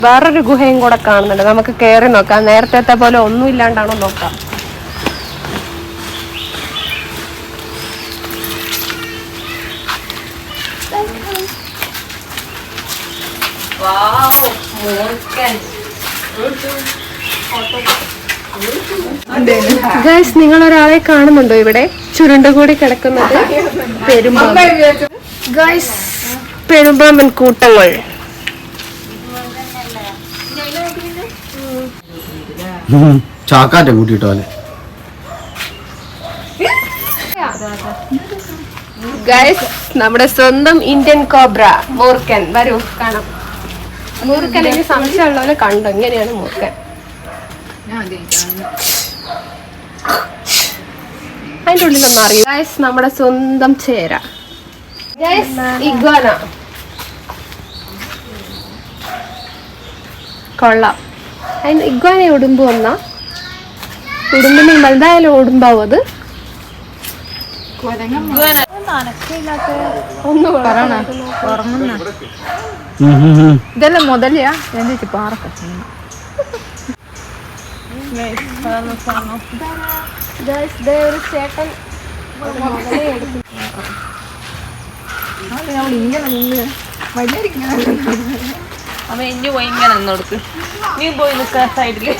വേറൊരു ഗുഹയും കൂടെ കാണുന്നുണ്ട്, നമുക്ക് കയറി നോക്കാം. നേരത്തെ പോലെ ഒന്നും ഇല്ലാണ്ടാണോ നോക്കാം. ഗൈസ്, നിങ്ങൾ ഒരാളെ കാണുന്നുണ്ടോ ഇവിടെ ചുരുണ്ടുകൂടി കിടക്കുന്നത്? ഗൈസ്, പെരുമ്പാമ്പൻ കൂട്ടങ്ങൾ. ചാക്കാറ്റ കൂട്ടിട്ടോ അല്ലേ? ഗൈസ്, നമ്മുടെ സ്വന്തം ഇന്ത്യൻ കോബ്ര മൂർഖൻ. വരൂ കാണാം. മൂർഖൻ എനിക്ക് സംശയമുള്ളവരെ കണ്ടു. ഇങ്ങനെയാണ് മൂർഖൻ. അതിൻ്റെ ഉള്ളിലൊന്നും അറിയാം. ഗൈസ്, നമ്മുടെ സ്വന്തം ചേര. Guys, iguana. കൊള്ളാം. അതിന് ഇഗ്വാന ഉടുമ്പ് വന്നാ ഉടുമ്പിന് വലുതായാലും ഓടുമ്പാവും അത്. ഇതെല്ലാം മുതലയാ എന്നിട്ട് പാറക്ക ചേട്ടൻ അവ ഇനി പോയി ഇങ്ങനെ നിന്നോടുക്ക്. നീ പോയി നിൽക്കാൻ സൈഡില്.